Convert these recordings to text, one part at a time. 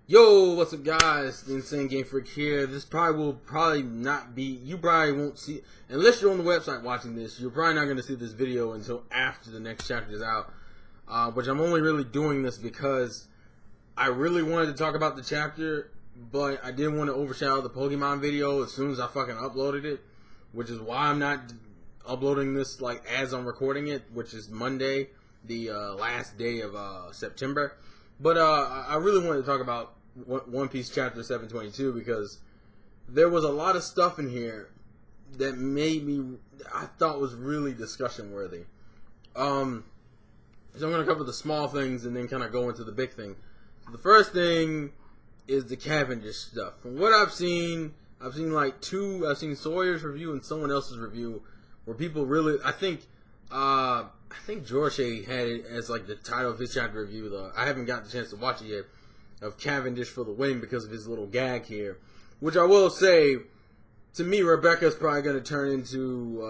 Yo, what's up, guys? The Insane Game Freak here. This will not be. You probably won't see, unless you're on the website watching this. You're probably not going to see this video until after the next chapter is out. Which I'm only really doing this because I really wanted to talk about the chapter, but I didn't want to overshadow the Pokemon video as soon as I fucking uploaded it. Which is why I'm not uploading this like as I'm recording it, which is Monday, the last day of September. But I really wanted to talk about One Piece chapter 722 because there was a lot of stuff in here that I thought was really discussion worthy. So I'm going to cover the small things and then kind of go into the big thing. So the first thing is the Cavendish stuff. From what I've seen like I've seen Sawyer's review and someone else's review where people really, I think George had it as like the title of his chapter review, though. I haven't gotten the chance to watch it yet, of Cavendish for the win because of his little gag here. Which I will say, to me, Rebecca's probably going to turn into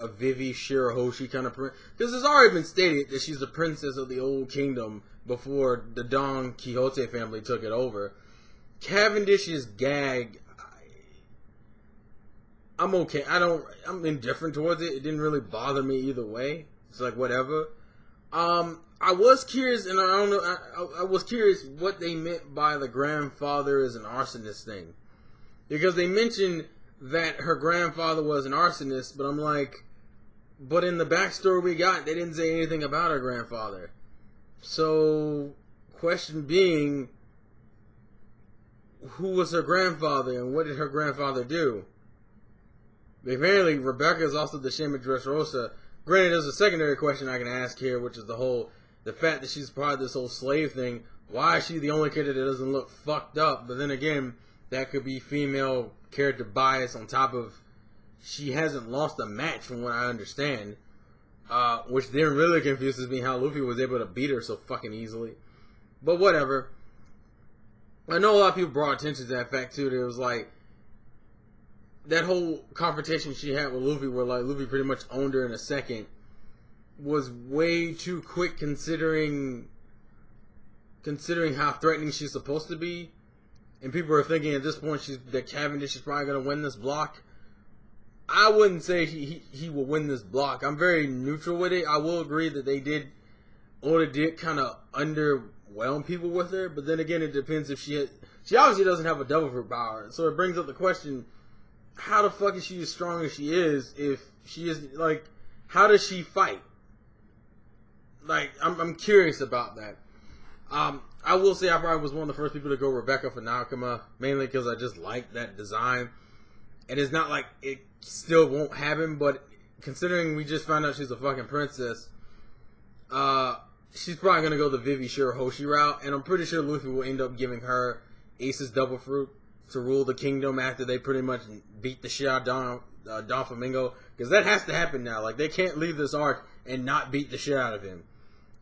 a Vivi Shirahoshi kind of princess. Because it's already been stated that she's the princess of the old kingdom before the Don Quixote family took it over. Cavendish's gag, I'm okay. I'm indifferent towards it. It didn't really bother me either way. It's like, whatever. I was curious, and I don't know, I was curious what they meant by the grandfather is an arsonist thing. Because they mentioned that her grandfather was an arsonist, but I'm like, but in the backstory we got, they didn't say anything about her grandfather. So, question being, who was her grandfather, and what did her grandfather do? Apparently, Rebecca is also the Shame of Dressrosa. Granted, there's a secondary question I can ask here, which is the fact that she's part of this whole slave thing. Why is she the only character that doesn't look fucked up? But then again, that could be female character bias on top of she hasn't lost a match from what I understand. Which then really confuses me how Luffy was able to beat her so fucking easily. But whatever. I know a lot of people brought attention to that fact too. That it was like, that whole confrontation she had with Luffy, where like Luffy pretty much owned her in a second, was way too quick considering how threatening she's supposed to be. And people are thinking at this point that Cavendish is probably going to win this block. I wouldn't say he will win this block. I'm very neutral with it. I will agree that Oda did kind of underwhelm people with her, but then again, it depends if she obviously doesn't have a double fruit power. So it brings up the question, how the fuck is she as strong as she is if she is, like, how does she fight? Like, I'm curious about that. I will say I probably was one of the first people to go Rebecca for Nakama, mainly because I just like that design. And it's not like it still won't happen, but considering we just found out she's a fucking princess, she's probably going to go the Vivi Shirahoshi route, and I'm pretty sure Luffy will end up giving her Ace's double fruit to rule the kingdom after they pretty much beat the shit out of Don Flamingo, because that has to happen now. Like, they can't leave this arc and not beat the shit out of him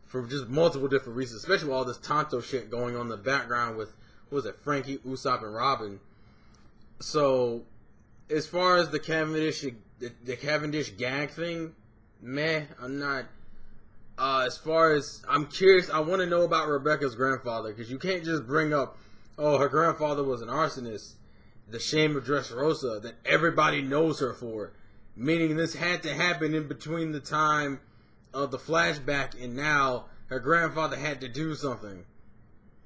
for just multiple different reasons, especially with all this Tonto shit going on in the background with, what was it, Frankie, Usopp, and Robin. So, as far as the Cavendish gag thing, meh, I'm not. As far as, I'm curious, I want to know about Rebecca's grandfather, because you can't just bring up, oh, her grandfather was an arsonist, the Shame of Dressrosa, that everybody knows her for. Meaning this had to happen in between the time of the flashback and now. Her grandfather had to do something.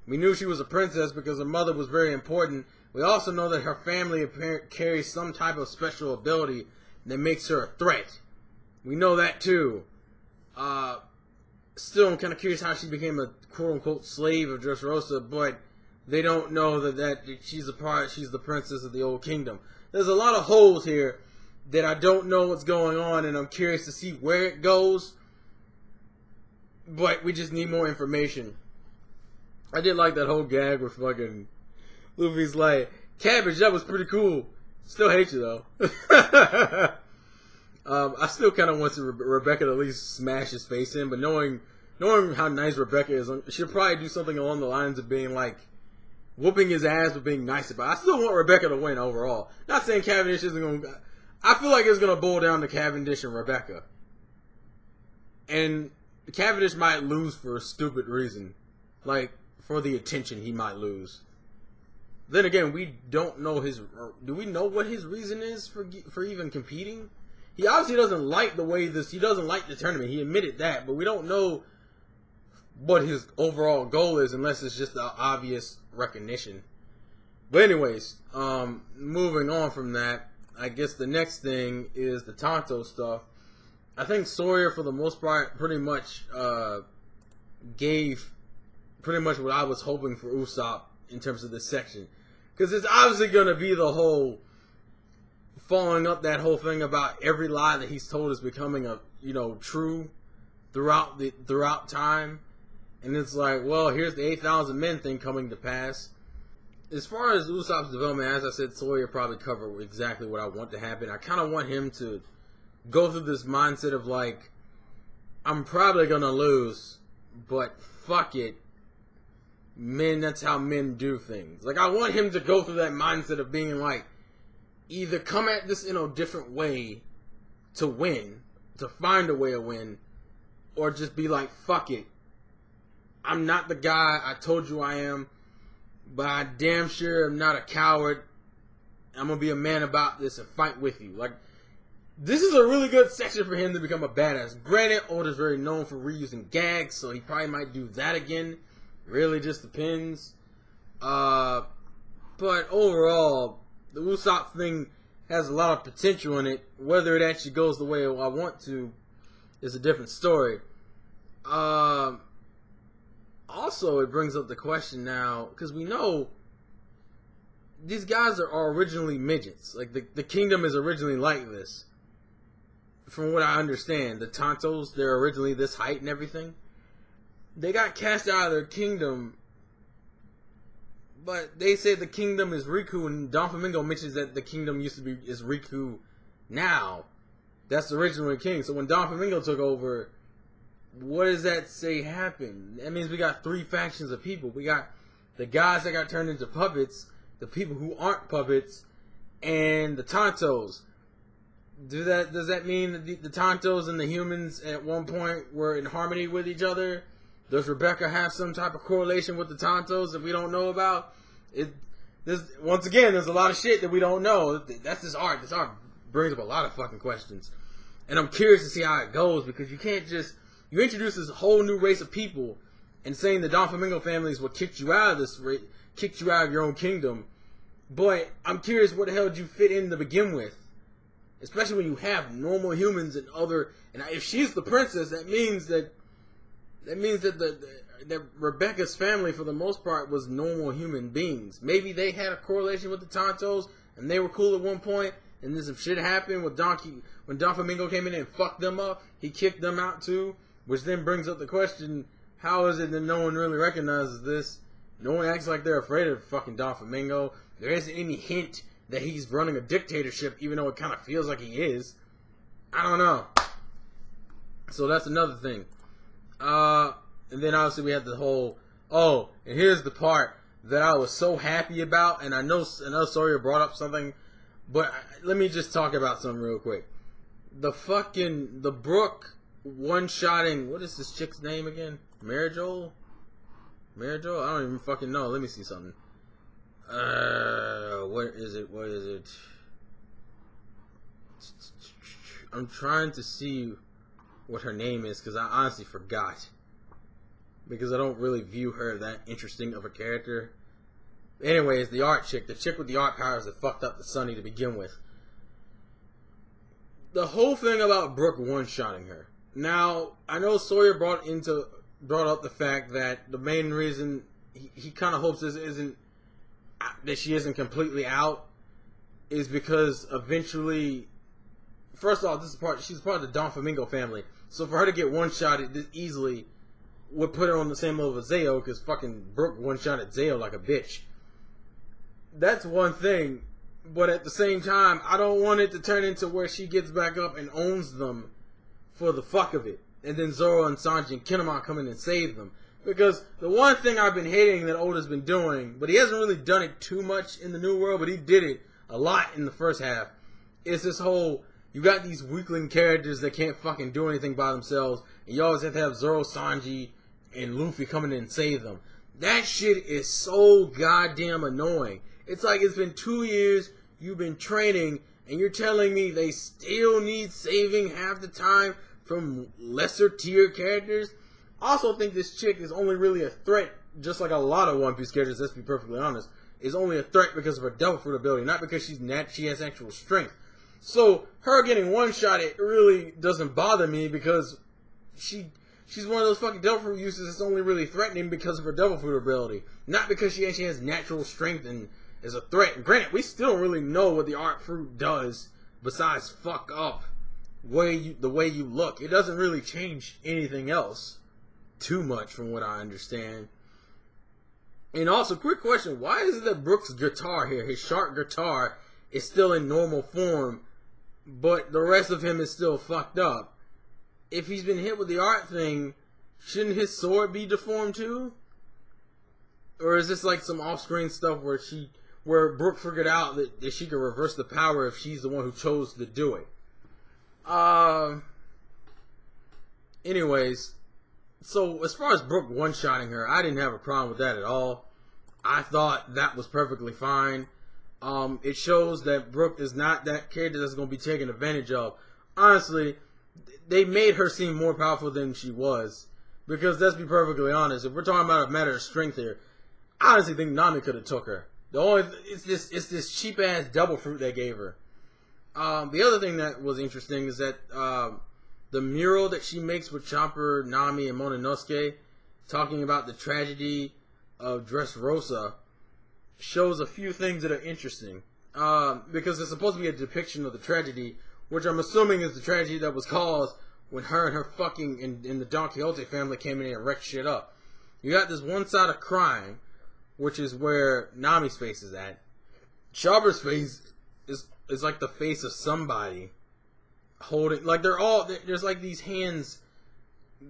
We knew she was a princess because her mother was very important. We also know that her family carries some type of special ability that makes her a threat. We know that too. Still, I'm kind of curious how she became a quote-unquote slave of Dressrosa, but they don't know that she's the princess of the old kingdom. There's a lot of holes here that I don't know what's going on, and I'm curious to see where it goes. But we just need more information. I did like that whole gag with fucking Luffy's like, Cabbage, that was pretty cool. Still hate you though. I still kind of want Rebecca to at least smash his face in, but knowing how nice Rebecca is, she'll probably do something along the lines of being like, whooping his ass but being nice about it. I still want Rebecca to win overall. Not saying Cavendish isn't going to... I feel like it's going to boil down to Cavendish and Rebecca. And Cavendish might lose for a stupid reason. Like, for the attention he might lose. Then again, we don't know his. Do we know what his reason is for even competing? He obviously doesn't like the way this. He doesn't like the tournament. He admitted that, but we don't know what his overall goal is unless it's just the obvious recognition. But anyways, moving on from that, I guess the next thing is the Tonto stuff. I think Sawyer, for the most part, pretty much gave pretty much what I was hoping for Usopp in terms of this section. Because it's obviously going to be the whole following up that whole thing about every lie that he's told is becoming true throughout time. And it's like, well, here's the 8,000 men thing coming to pass. As far as Usopp's development, as I said, Sawyer probably covered exactly what I want to happen. I kind of want him to go through this mindset of like, I'm probably going to lose, but fuck it. Men, that's how men do things. Like, I want him to go through that mindset of being like, either come at this in a different way to win, to find a way to win, or just be like, fuck it. I'm not the guy I told you I am, but I damn sure am not a coward. I'm going to be a man about this and fight with you. Like, this is a really good section for him to become a badass. Granted, Oda's very known for reusing gags, so he probably might do that again. Really just depends. But overall, the Usopp thing has a lot of potential in it. Whether it actually goes the way I want to is a different story. Also, it brings up the question now, because we know these guys are originally midgets. Like, the kingdom is originally like this. From what I understand, the Tontos, they're originally this height and everything. They got cast out of their kingdom, but they say the kingdom is Riku, and Don Flamingo mentions that the kingdom used to be is Riku now. That's the original king. So when Don Flamingo took over, what does that say happened? That means we got three factions of people. We got the guys that got turned into puppets, the people who aren't puppets, and the Tontos. Does that mean that the Tontos and the humans at one point were in harmony with each other? Does Rebecca have some type of correlation with the Tontos that we don't know about? Once again, there's a lot of shit that we don't know. That's this art. This art brings up a lot of fucking questions. And I'm curious to see how it goes, because you can't just... You introduce this whole new race of people and saying the Don Flamingo family is what kicked you out of this race, kicked you out of your own kingdom. But I'm curious, what the hell did you fit in to begin with? Especially when you have normal humans and other... And if she's the princess, that means that that Rebecca's family, for the most part, was normal human beings. Maybe they had a correlation with the Tontos, and they were cool at one point, and then some shit happened when Don Flamingo came in and fucked them up. He kicked them out too, which then brings up the question, how is it that no one really recognizes this? No one acts like they're afraid of fucking Don Flamingo. There isn't any hint that he's running a dictatorship, even though it kind of feels like he is. I don't know. So that's another thing. And then obviously we had the whole, and here's the part that I was so happy about, and I know Sawyer brought up something, but let me just talk about something real quick. The Brooke one-shotting, what is this chick's name again? Marigol? I don't even fucking know. Let me see something. What is it? I'm trying to see what her name is, because I honestly forgot. Because I don't really view her that interesting of a character. Anyways, the chick with the art powers that fucked up the Sunny to begin with. The whole thing about Brooke one-shotting her. Now, I know Sawyer brought up the fact that the main reason he kind of hopes that she isn't completely out is because eventually, first off, she's part of the Don Flamingo family. So for her to get one-shotted this easily would put her on the same level as Zeo, because fucking Brooke one-shotted Zeo like a bitch. That's one thing, but at the same time, I don't want it to turn into where she gets back up and owns them for the fuck of it, and then Zoro and Sanji and Kinemon come in and save them. Because the one thing I've been hating that Oda's been doing, but he hasn't really done it too much in the New World, but he did it a lot in the first half, is this whole, you got these weakling characters that can't fucking do anything by themselves, and you always have to have Zoro, Sanji, and Luffy coming in and save them. That shit is so goddamn annoying. It's like it's been 2 years, you've been training, and you're telling me they still need saving half the time from lesser tier characters? I also think this chick is only really a threat, just like a lot of One Piece characters, let's be perfectly honest, is only a threat because of her devil fruit ability, not because she has actual strength. So, her getting one-shot, it really doesn't bother me because she's one of those fucking devil fruit uses that's only really threatening because of her devil fruit ability, not because she actually has natural strength and is a threat. And granted, we still don't really know what the art fruit does besides fuck up the way you look. It doesn't really change anything else too much from what I understand. And also, quick question, why is it that Brooke's guitar here, his sharp guitar, is still in normal form, but the rest of him is still fucked up? If he's been hit with the art thing, shouldn't his sword be deformed too? Or is this like some off-screen stuff where Brooke figured out that she could reverse the power if she's the one who chose to do it? Anyways, so as far as Brooke one-shotting her, I didn't have a problem with that at all. I thought that was perfectly fine. It shows that Brooke is not that character that's going to be taken advantage of. Honestly, they made her seem more powerful than she was. Because let's be perfectly honest, if we're talking about a matter of strength here, I honestly think Nami could have took her. It's this cheap ass double fruit they gave her. The other thing that was interesting is that the mural that she makes with Chopper, Nami, and Mononosuke, talking about the tragedy of Dressrosa, shows a few things that are interesting. Because it's supposed to be a depiction of the tragedy, which I'm assuming is the tragedy that was caused when her and her fucking in the Don Quixote family came in and wrecked shit up. You got this one side of crying, which is where Nami's face is at. Chopper's face is like the face of somebody holding, like there's like these hands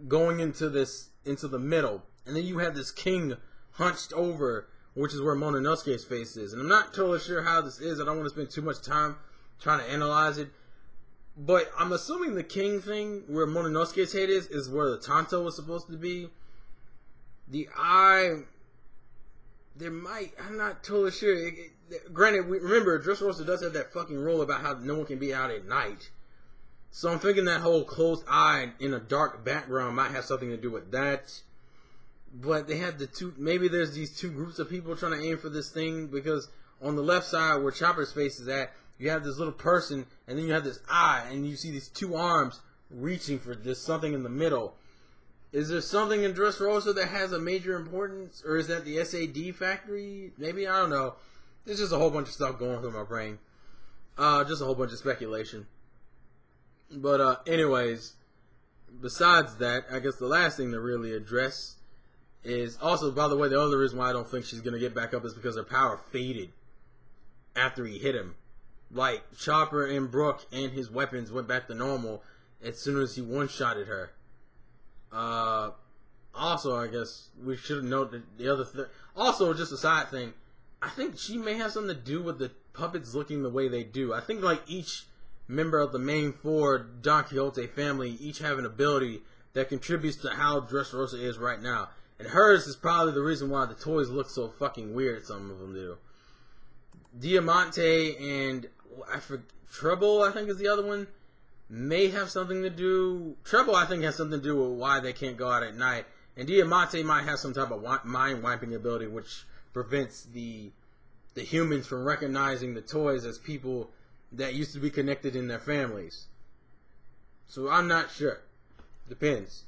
going into the middle, and then you have this king hunched over, which is where Mononosuke's face is. And I'm not totally sure how this is. I don't want to spend too much time trying to analyze it. But I'm assuming the king thing, where Mononosuke's head is where the Tanto was supposed to be. The eye, I'm not totally sure. Granted, remember, Dressrosa does have that fucking rule about how no one can be out at night. So I'm thinking that whole closed eye in a dark background might have something to do with that. But they have maybe there's these two groups of people trying to aim for this thing, because on the left side where Chopper's face is at, you have this little person, and then you have this eye, and you see these two arms reaching for this something in the middle. Is there something in Dressrosa that has a major importance? Or is that the SAD factory? Maybe, I don't know. There's just a whole bunch of stuff going through my brain. Just a whole bunch of speculation. But anyways, besides that, I guess the last thing to really address is also, by the way, the other reason why I don't think she's going to get back up is because her power faded after he hit him. Like, Chopper and Brooke and his weapons went back to normal as soon as he one-shotted her. Also, I guess we should note that the other thing. Also, just a side thing, I think she may have something to do with the puppets looking the way they do. I think, like, each member of the main four Don Quixote family each have an ability that contributes to how Dressrosa is right now. And hers is probably the reason why the toys look so fucking weird, some of them do. Diamante and Treble, I think is the other one, may have something to do. Treble, I think, has something to do with why they can't go out at night. And Diamante might have some type of mind-wiping ability, which prevents the humans from recognizing the toys as people that used to be connected in their families. So I'm not sure. Depends.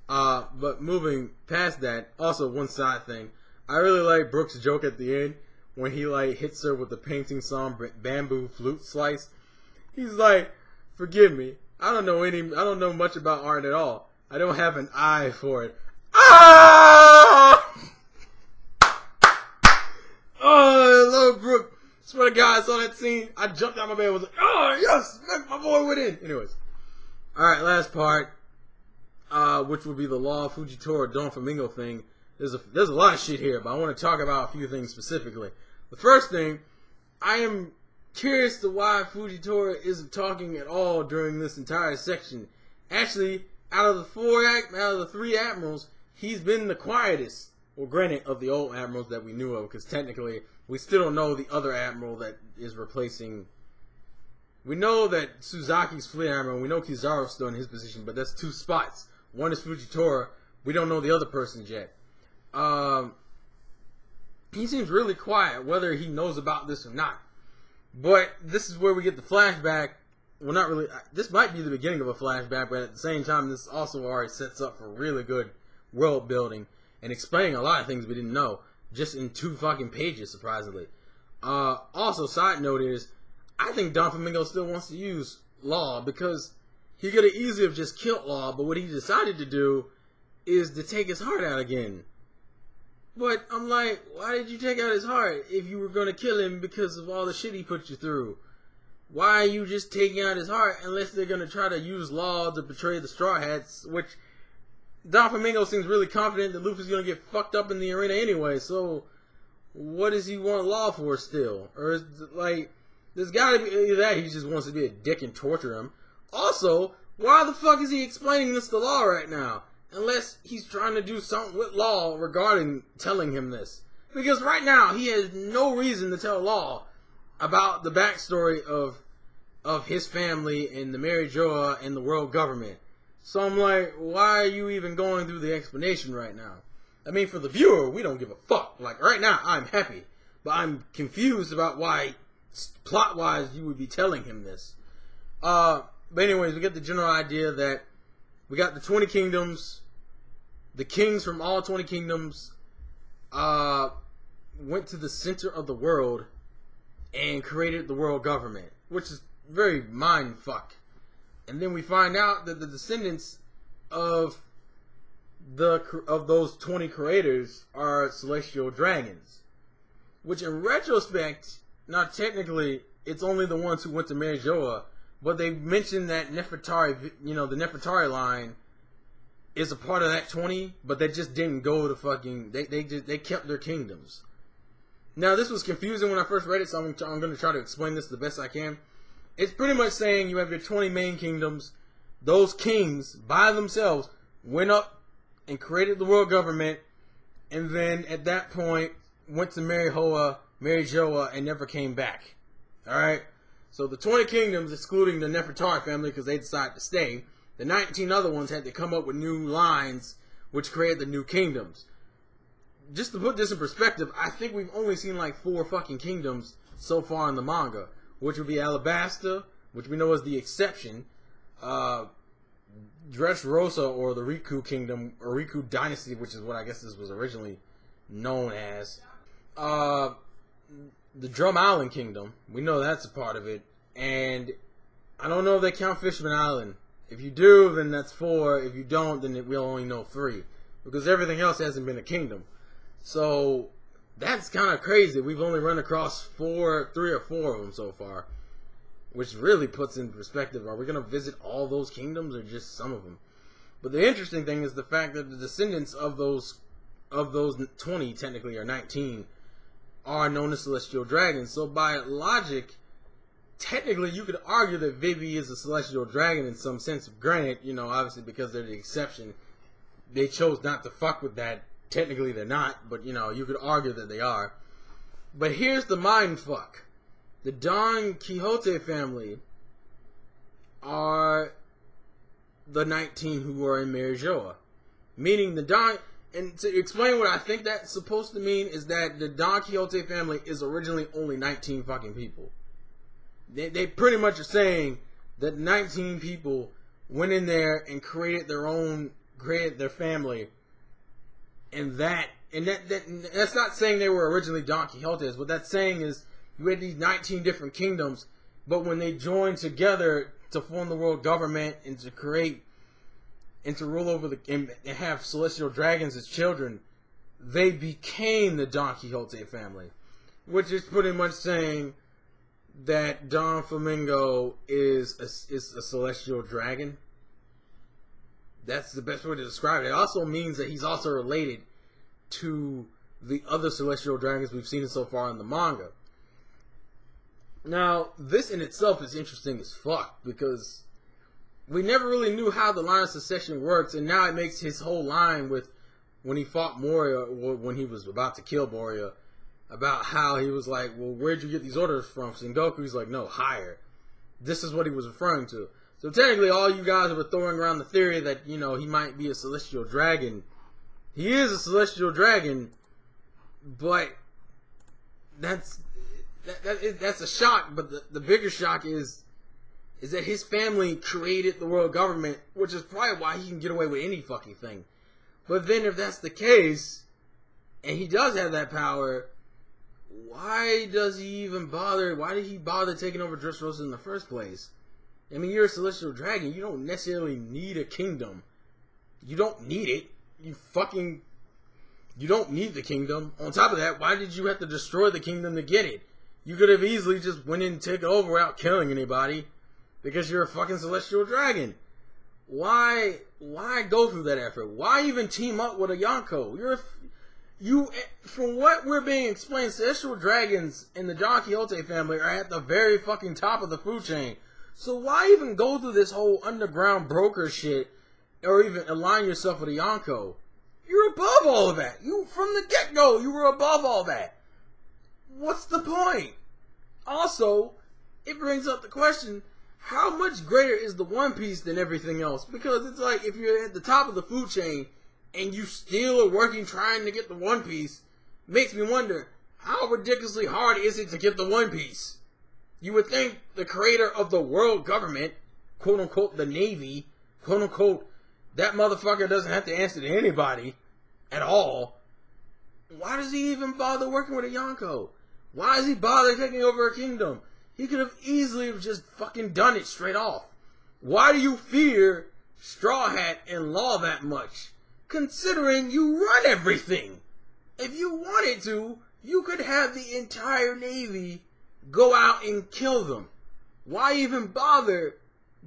But moving past that, also one side thing, I really like Brooke's joke at the end when he like hits her with the painting song Bamboo Flute Slice. He's like, "Forgive me, I don't know much about art at all. I don't have an eye for it." Ah! Oh, I love Brooke. Swear to God, I saw that scene. I jumped out of my bed and was like, "Oh yes, my boy went in." Anyways, all right, last part, which will be the Law of Fujitora Don Flamingo thing. There's a lot of shit here, but I want to talk about a few things specifically. The first thing, I am curious to why Fujitora isn't talking at all during this entire section. Actually, out of the three admirals, he's been the quietest. Well, granted, of the old admirals that we knew of, because technically we still don't know the other admiral that is replacing. We know that Suzaki's fleet admiral. We know Kizaru's still in his position, but that's 2 spots. One is Fujitora. We don't know the other persons yet. He seems really quiet, whether he knows about this or not. But this is where we get the flashback. Well, not really. This might be the beginning of a flashback, but at the same time, this also already sets up for really good world building and explaining a lot of things we didn't know, just in 2 fucking pages, surprisingly. Also, side note is, I think Don Flamingo still wants to use Law, because he could have easily have just killed Law, but what he decided to do is to take his heart out again. But I'm like, why did you take out his heart if you were going to kill him because of all the shit he put you through? Why are you just taking out his heart unless they're going to try to use Law to betray the Straw Hats, which Don Flamingo seems really confident that Luffy's going to get fucked up in the arena anyway, so what does he want Law for still? Or is it like, there's got to be either that, he just wants to be a dick and torture him. Also, why the fuck is he explaining this to Law right now? Unless he's trying to do something with Law regarding telling him this. Because right now, he has no reason to tell Law about the backstory of his family and the Mary Joa and the world government. So I'm like, why are you even going through the explanation right now? I mean, for the viewer, we don't give a fuck. Like, right now, I'm happy. But I'm confused about why, plot-wise, you would be telling him this. But anyways, we get the general idea that we got the 20 kingdoms. The kings from all 20 kingdoms went to the center of the world and created the world government, which is very mindfuck. And then we find out that the descendants of those 20 creators are celestial dragons, which in retrospect, not technically, it's only the ones who went to Mary Joa, but they mentioned that Nefertari, the Nefertari line is a part of that 20, but they just didn't go to fucking, they kept their kingdoms. Now, this was confusing when I first read it, so I'm going to try to explain this the best I can. It's pretty much saying you have your 20 main kingdoms. Those kings, by themselves, went up and created the world government, and then at that point, went to Mary Joa, and never came back. Alright? So the 20 kingdoms, excluding the Nefertari family, because they decided to stay, the 19 other ones had to come up with new lines, which created the new kingdoms. Just to put this in perspective, I think we've only seen like 4 fucking kingdoms so far in the manga, which would be Alabasta, which we know is the exception, Dressrosa, or the Riku Kingdom, or Riku Dynasty, which is what I guess this was originally known as. The Drum Island Kingdom, we know that's a part of it, and I don't know if they count Fishman Island. If you do, then that's 4. If you don't, then we'll only know 3, because everything else hasn't been a kingdom. So that's kind of crazy. We've only run across 3 or 4 of them so far, which really puts in perspective, are we going to visit all those kingdoms or just some of them? But the interesting thing is the fact that the descendants of those 20, technically, or 19, are known as celestial dragons. So by logic, technically you could argue that Vivi is a celestial dragon in some sense. Granted, obviously because they're the exception, they chose not to fuck with that. Technically they're not, but you could argue that they are. But here's the mind fuck. The Don Quixote family are the 19 who are in Mary Joa. Meaning the Don... And to explain what I think that's supposed to mean is that the Don Quixote family is originally only 19 fucking people. They pretty much are saying that 19 people went in there and created their family. And that's not saying they were originally Don Quixotes. What that's saying is you had these 19 different kingdoms, but when they joined together to form the world government and to create and to rule over and have celestial dragons as children, they became the Don Quixote family. Which is pretty much saying that Don Flamingo is a celestial dragon. That's the best way to describe it. It also means that he's also related to the other celestial dragons we've seen so far in the manga. Now, this in itself is interesting as fuck, because we never really knew how the line of succession works, and now it makes his whole line with when he fought Moria, when he was about to kill Moria, about how he was like, well, where'd you get these orders from? Sengoku's like, no, higher. This is what he was referring to. So technically, all you guys were throwing around the theory that, you know, he might be a celestial dragon. He is a celestial dragon, but that's a shock. But the bigger shock is that his family created the world government, which is probably why he can get away with any fucking thing. But then if that's the case, and he does have that power, why does he even bother? Why did he bother taking over Dressrosa in the first place? I mean, you're a celestial dragon. You don't necessarily need a kingdom. You don't need it. You don't need the kingdom. On top of that, why did you have to destroy the kingdom to get it? You could have easily just went in and taken over without killing anybody because you're a fucking celestial dragon. Why go through that effort? Why even team up with a Yonko? From what we're being explained, celestial dragons in the Don Quixote family are at the very fucking top of the food chain. So why even go through this whole underground broker shit or even align yourself with a Yonko? You're above all of that. From the get-go, you were above all that. What's the point? Also, it brings up the question, how much greater is the One Piece than everything else? Because it's like, if you're at the top of the food chain and you still are working trying to get the One Piece, makes me wonder, how ridiculously hard is it to get the One Piece? You would think the creator of the world government, quote-unquote the Navy, quote-unquote, that motherfucker doesn't have to answer to anybody at all. Why does he even bother working with a Yonko? Why does he bother taking over a kingdom? He could have easily just fucking done it straight off. Why do you fear Straw Hat and Law that much? Considering you run everything. If you wanted to, you could have the entire Navy go out and kill them. Why even bother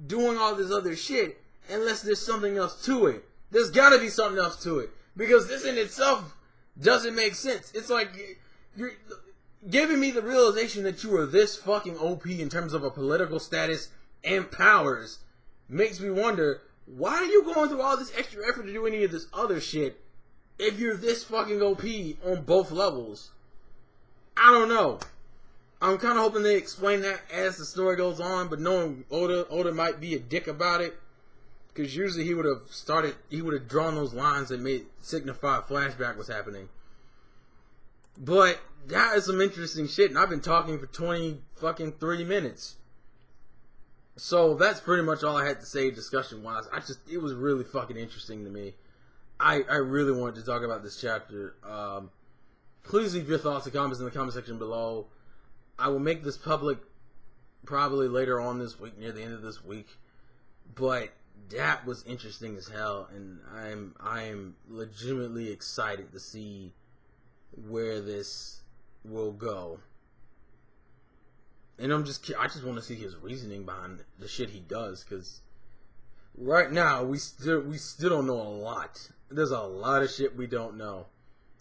doing all this other shit unless there's something else to it? There's gotta be something else to it. Because this in itself doesn't make sense. It's like you're giving me the realization that you are this fucking OP in terms of a political status and powers makes me wonder, why are you going through all this extra effort to do any of this other shit if you're this fucking OP on both levels? I don't know. I'm kind of hoping they explain that as the story goes on, but knowing Oda might be a dick about it, because usually he would have drawn those lines that made signify a flashback was happening. But that is some interesting shit, and I've been talking for 23 minutes. So that's pretty much all I had to say discussion-wise. It was really fucking interesting to me. I really wanted to talk about this chapter. Please leave your thoughts and comments in the comment section below. I will make this public probably later on this week, near the end of this week. But that was interesting as hell, and I am legitimately excited to see where this will go. And I just want to see his reasoning behind the shit he does, because right now we still don't know a lot. There's a lot of shit we don't know.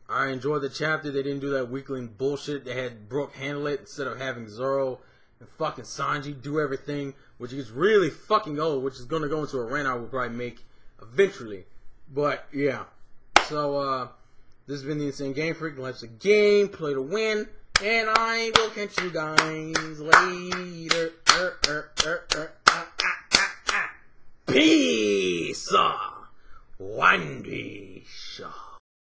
I enjoyed the chapter. They didn't do that weakling bullshit. They had Brooke handle it instead of having Zoro and fucking Sanji do everything, which is really fucking old, which is going to go into a rant I will probably make eventually. But, yeah. So, this has been the Insane Game Freak. Life's a game. Play to win. And I will catch you guys later. Peace. One Piece.